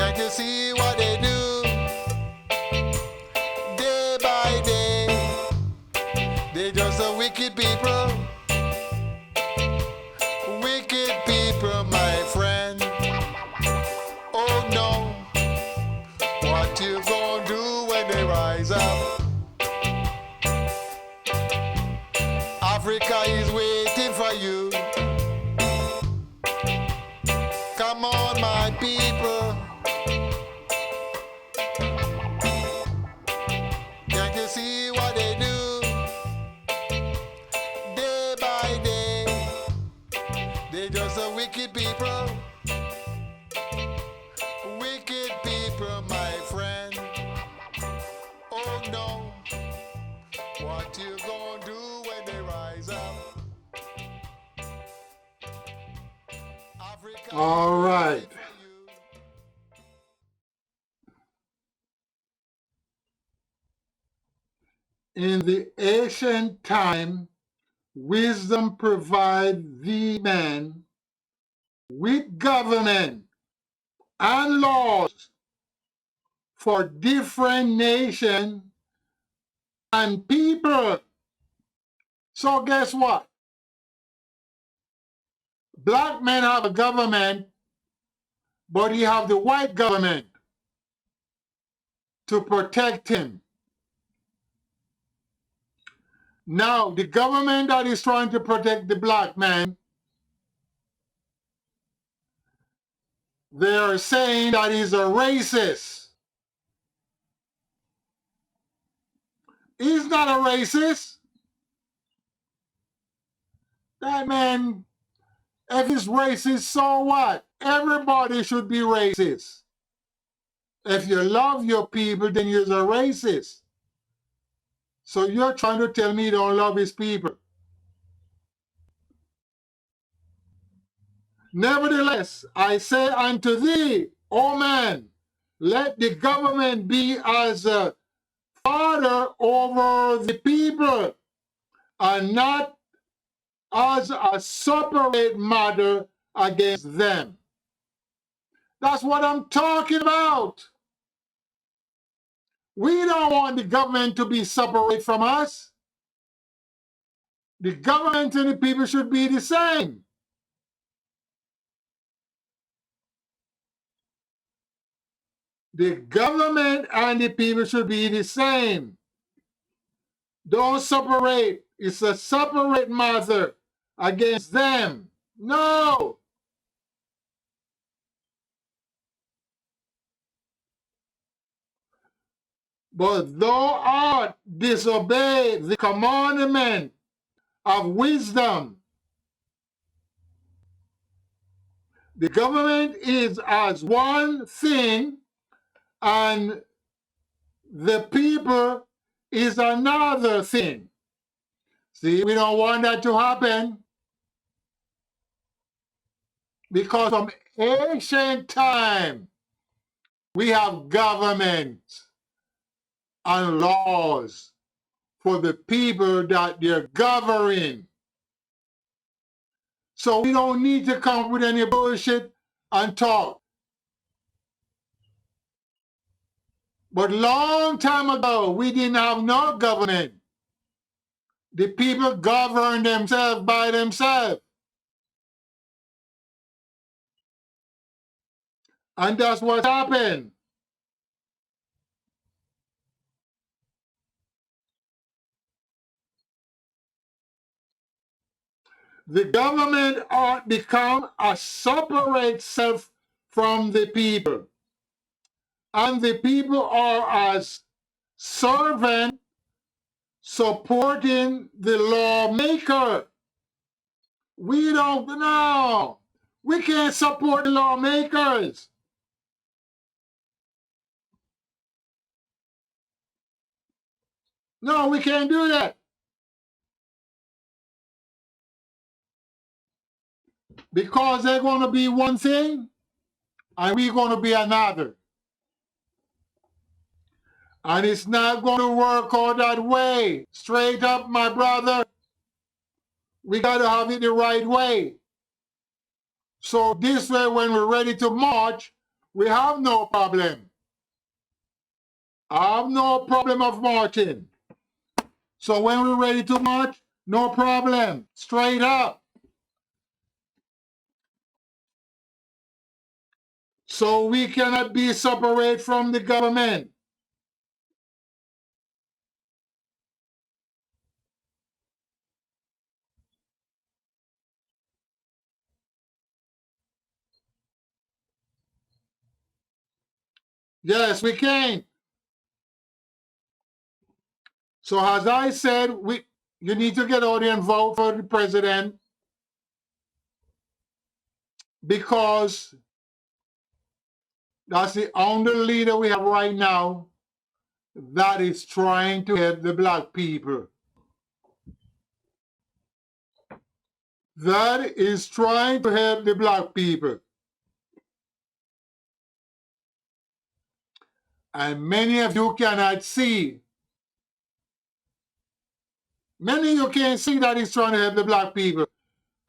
Can't you see what they do? Day by day, they just a wicked people. Wicked people, my friend. Oh no, what you gonna do when they rise up? Africa is waiting for you. Come on, my people. Can't you see what they do? Day by day, they just a wicked people. Wicked people, my friend. Oh no, what you gonna do when they rise up? Africa. All right. In the ancient time, wisdom provided the man with government and laws for different nations and people. So guess what? Black men have a government, but he have the white government to protect him. Now, the government that is trying to protect the black man, they are saying that he's a racist. He's not a racist. That man, if he's racist, so what? Everybody should be racist. If you love your people, then you're a racist. So you're trying to tell me you don't love his people. Nevertheless, I say unto thee, O man, let the government be as a father over the people, and not as a separate mother against them. That's what I'm talking about. We don't want the government to be separate from us. The government and the people should be the same. The government and the people should be the same. Don't separate. It's a separate mother against them. No. But thou art disobey the commandment of wisdom. The government is as one thing, and the people is another thing. See, we don't want that to happen, because from ancient time we have government and laws for the people that they're governing. So we don't need to come up with any bullshit and talk. But long time ago, we didn't have no government. The people govern themselves by themselves. And that's what happened. The government ought become a separate self from the people. And the people are as servant supporting the lawmaker. We don't know. We can't support the lawmakers. No, we can't do that. Because they're going to be one thing and we're going to be another. And it's not going to work out that way. Straight up, my brother. We got to have it the right way. So this way, when we're ready to march, We have no problem. I have no problem of marching. So when we're ready to march, no problem. Straight up. So we cannot be separate from the government. Yes, we can. So as I said, you need to get out there and vote for the president, because that's the only leader we have right now that is trying to help the black people. That is trying to help the black people. And many of you cannot see. Many of you can't see that he's trying to help the black people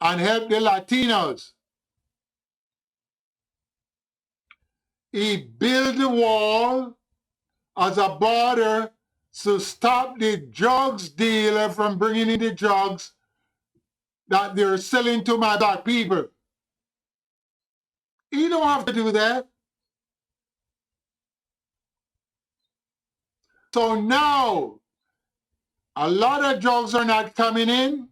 and help the Latinos. He built the wall as a border to stop the drugs dealer from bringing in the drugs that they're selling to my black people. He don't have to do that. So now, a lot of drugs are not coming in.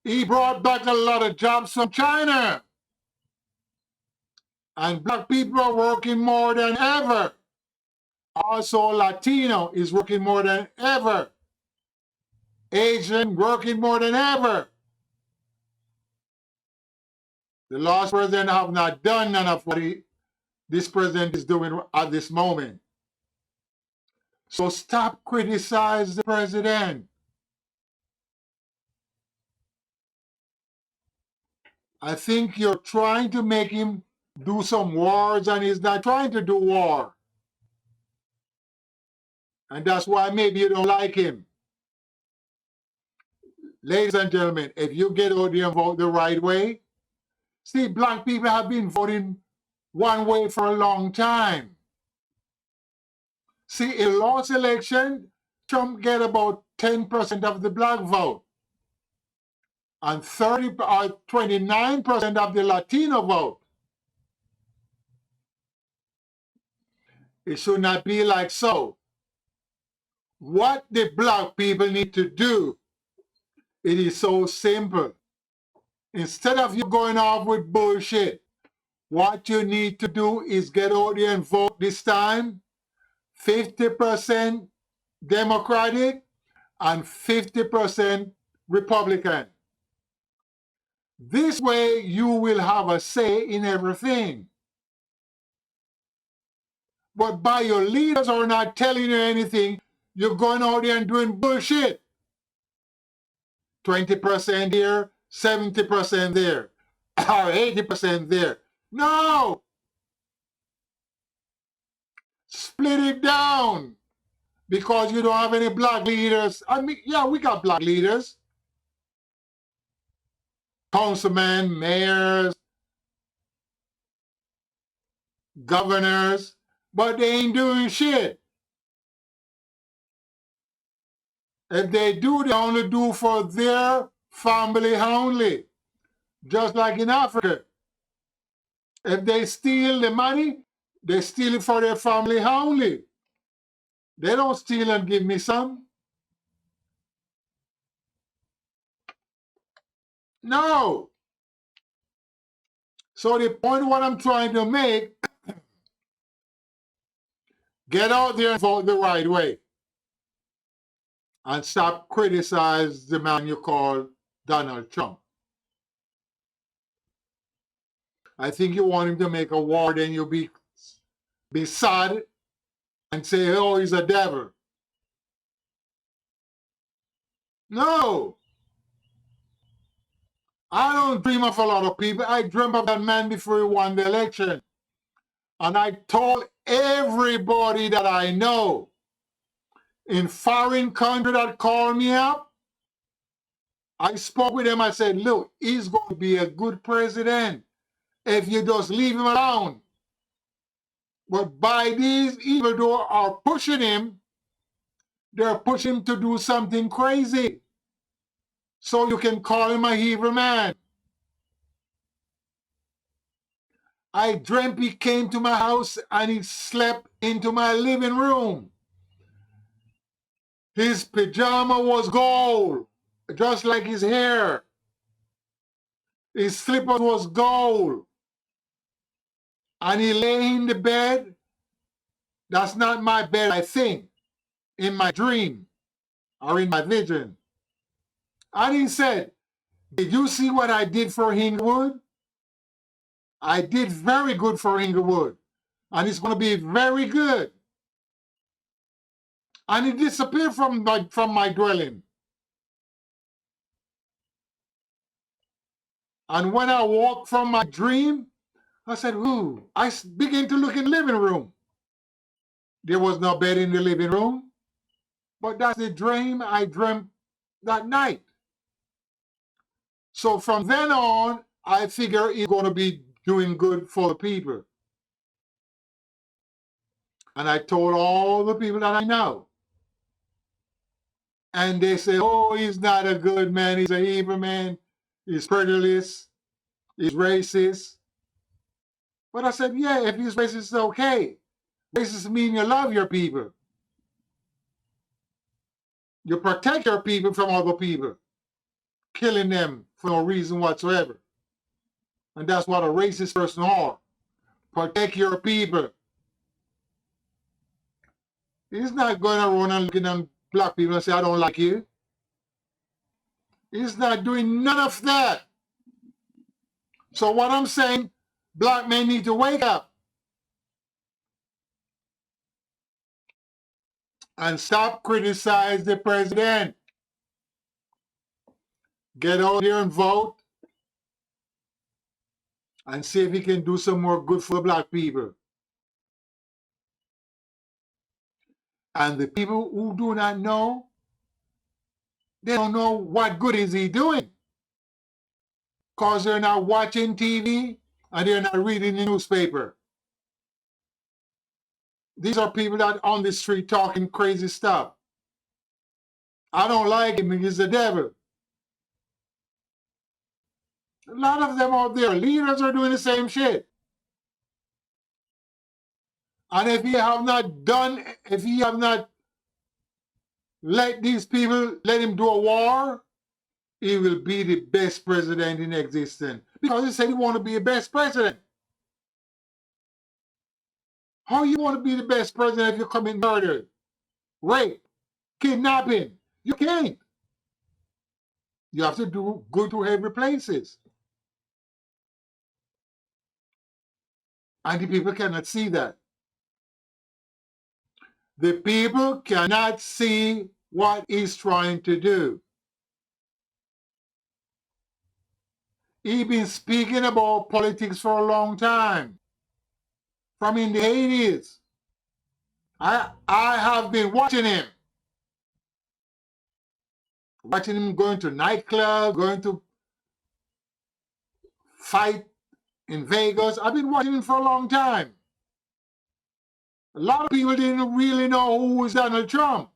He brought back a lot of jobs from China. And black people are working more than ever. Also, Latino is working more than ever. Asian working more than ever. The last president have not done none of what this president is doing at this moment. So stop criticizing the president. I think you're trying to make him do some wars, and he's not trying to do war. And that's why maybe you don't like him. Ladies and gentlemen, if you get out there and vote the right way, see, black people have been voting one way for a long time. See, in last election, Trump get about 10% of the black vote and 29% of the Latino vote. It should not be like so. What the black people need to do, it is so simple. Instead of you going off with bullshit, what you need to do is get out there and vote this time 50% Democratic and 50% Republican. This way you will have a say in everything. But by your leaders are not telling you anything, you're going out there and doing bullshit. 20% here, 70% there, or 80% there. No! Split it down. Because you don't have any black leaders. I mean, yeah, we got black leaders. Councilmen, mayors, governors, but they ain't doing shit. If they do, they only do for their family only. Just like in Africa. If they steal the money, they steal it for their family only. They don't steal and give me some. No. So the point what I'm trying to make, get out there and vote the right way. And stop criticizing the man you call Donald Trump. I think you want him to make a war, then you'll be sad and say, oh, he's a devil. No. I don't dream of a lot of people. I dreamt of that man before he won the election. And I told everybody that I know in foreign country that called me up, I spoke with him. I said, look, he's going to be a good president if you just leave him alone. But by these evildoers are pushing him, they're pushing him to do something crazy. So you can call him a evil man. I dreamt he came to my house and he slept into my living room. His pajama was gold, just like his hair. His slippers was gold. And he lay in the bed. That's not my bed, I think, in my dream or in my vision. And he said, did you see what I did for Inglewood? I did very good for Inglewood. And it's going to be very good. And he disappeared from my dwelling. And when I woke from my dream, I said, ooh, I began to look in the living room. There was no bed in the living room. But that's the dream I dreamt that night. So from then on, I figure he's going to be doing good for the people. And I told all the people that I know. And they say, oh, he's not a good man. He's an evil man. He's prejudiced. He's racist. But I said, yeah, if he's racist, it's okay. Racist means you love your people. You protect your people from other people, killing them for no reason whatsoever. And that's what a racist person are. Protect your people. He's not going around and looking at black people and say, I don't like you. He's not doing none of that. So what I'm saying, black men need to wake up and stop criticizing the president. Get out there and vote and see if he can do some more good for black people. And the people who do not know, they don't know what good is he doing. Because they're not watching TV and they're not reading the newspaper. These are people that are on the street talking crazy stuff. I don't like him, he's the devil. A lot of them out there, leaders are doing the same shit. And if he have not let these people, let him do a war, he will be the best president in existence. Because he said he want to be the best president. How you want to be the best president if you commit murder, rape, kidnapping? You can't. You have to do good to every places. And the people cannot see that. The people cannot see what he's trying to do. He's been speaking about politics for a long time. From in the 80s. I have been watching him. Watching him going to nightclubs, going to fight in Vegas. I've been watching him for a long time. A lot of people didn't really know who was Donald Trump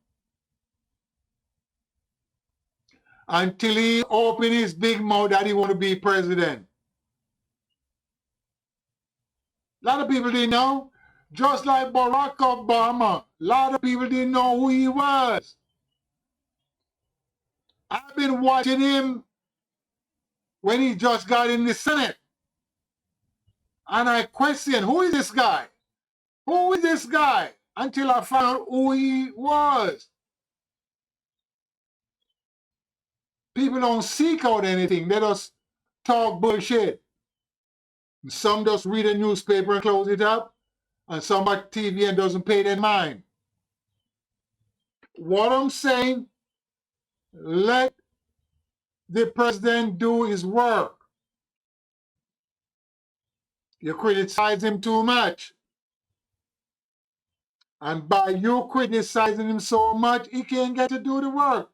until he opened his big mouth that he want to be president. A lot of people didn't know. Just like Barack Obama, a lot of people didn't know who he was. I've been watching him when he just got in the Senate. And I question, who is this guy? Who is this guy? Until I found who he was. People don't seek out anything. They just talk bullshit. Some just read a newspaper and close it up. And some watch TV and doesn't pay their mind. What I'm saying, let the president do his work. You criticize him too much. And by you criticizing him so much, he can't get to do the work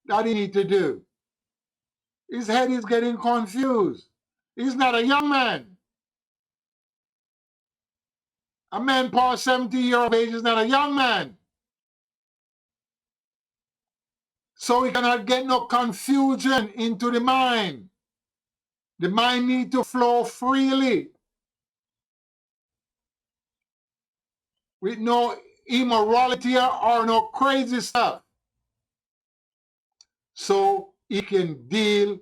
that he needs to do. His head is getting confused. He's not a young man. A man past 70 years of age is not a young man. So we cannot get no confusion into the mind. The mind needs to flow freely with no immorality or no crazy stuff. So he can deal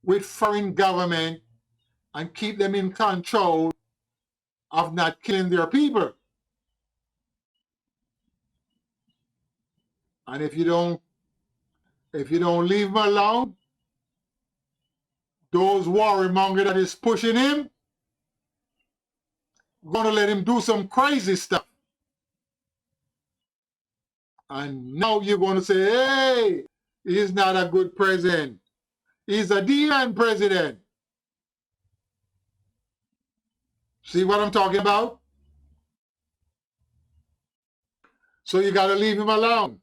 with foreign government and keep them in control of not killing their people. And if you don't leave him alone, those warmongers that is pushing him gonna let him do some crazy stuff. And now you're gonna say, hey, he's not a good president. He's a demon president. See what I'm talking about? So you gotta leave him alone.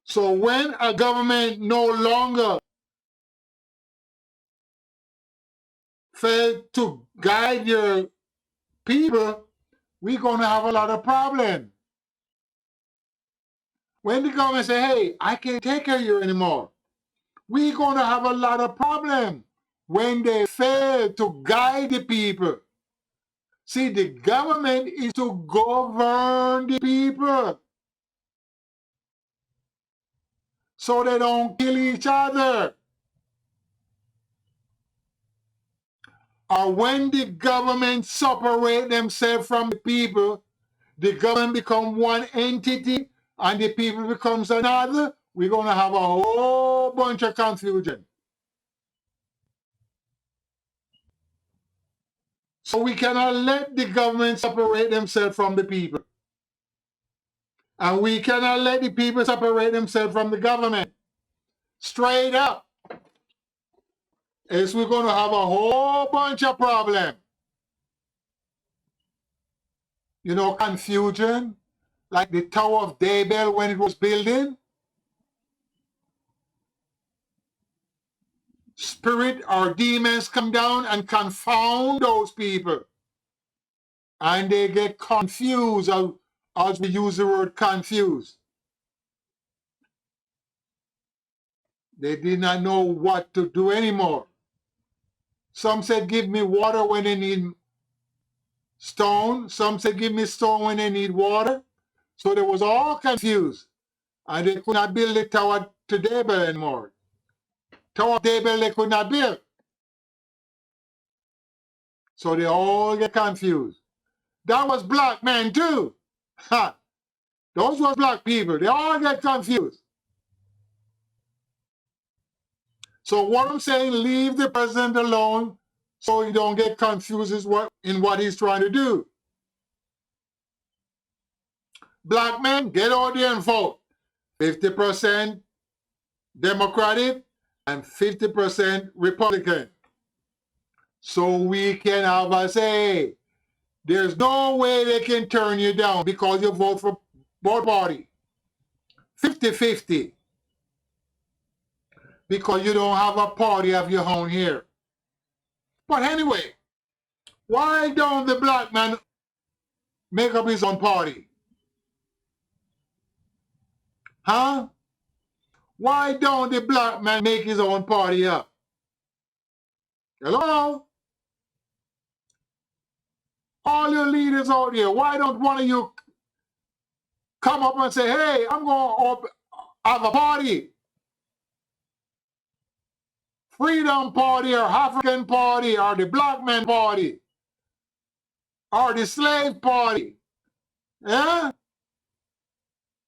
So when a government no longer fail to guide your people, we're going to have a lot of problems. When the government say, hey, I can't take care of you anymore, we're going to have a lot of problems when they fail to guide the people. See, the government is to govern the people so they don't kill each other. Or when the government separate themselves from the people, the government become one entity and the people becomes another, we're going to have a whole bunch of confusion. So we cannot let the government separate themselves from the people. And we cannot let the people separate themselves from the government. Straight up. Else we're going to have a whole bunch of problems. You know, confusion, like the Tower of Babel when it was building. Spirit or demons come down and confound those people. And they get confused, as we use the word confused. They did not know what to do anymore. Some said, give me water when they need stone. Some said, give me stone when they need water. So they was all confused. And they could not build the Tower to Babel anymore. Tower of Babel they could not build. So they all get confused. That was black men too. Ha! Those were black people. They all get confused. So what I'm saying, leave the president alone so he don't get confused in what he's trying to do. Black men, get out there and vote. 50% Democratic and 50% Republican. So we can have a say. There's no way they can turn you down because you vote for both parties. 50-50. Because you don't have a party of your own here. But anyway, why don't the black man make up his own party? Huh? Why don't the black man make his own party up? Hello? All your leaders out there, why don't one of you come up and say, hey, I'm going to have a party? Freedom Party or African Party or the Black Man Party or the Slave Party. Yeah?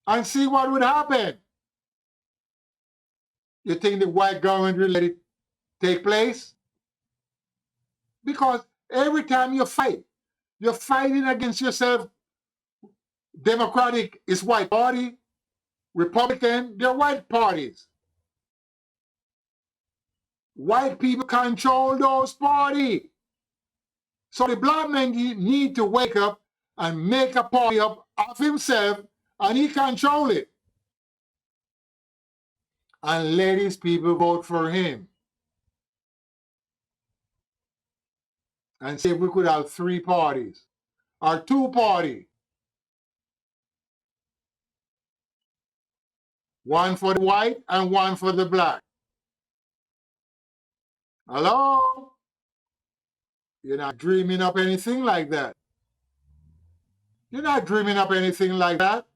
And see what would happen. You think the white government will let it take place? Because every time you fight, you're fighting against yourself. Democratic is white party. Republican, they're white parties. White people control those parties. So the black men need to wake up and make a party of himself, and he control it. And let his people vote for him. And say if we could have 3 parties or 2 parties. One for the white and one for the black. Hello? You're not dreaming up anything like that. You're not dreaming up anything like that.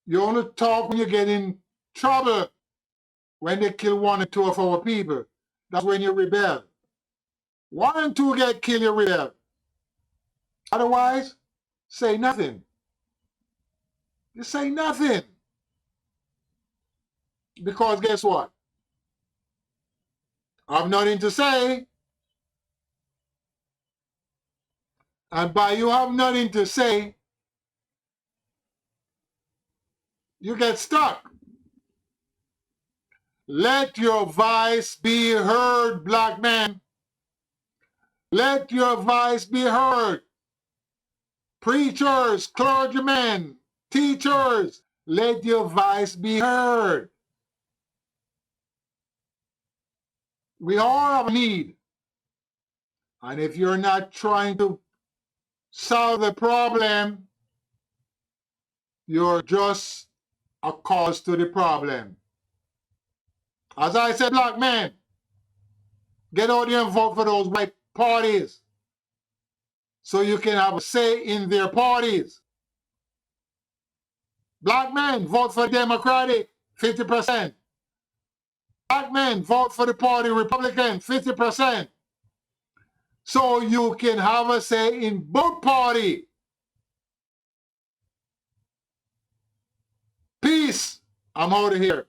You only talk when you get in trouble. When they kill 1 or 2 of our people. That's when you rebel. 1 and 2 get killed, you rebel. Otherwise, say nothing. You say nothing. Because guess what? I've nothing to say. And by you have nothing to say, you get stuck. Let your voice be heard, black man. Let your voice be heard. Preachers, clergymen, teachers, let your voice be heard. We all have a need. And if you're not trying to solve the problem, you're just a cause to the problem. As I said, black men, get out there and vote for those white parties so you can have a say in their parties. Black men, vote for Democratic, 50%. Black men, vote for the party Republican, 50%. So you can have a say in both parties. Peace. I'm out of here.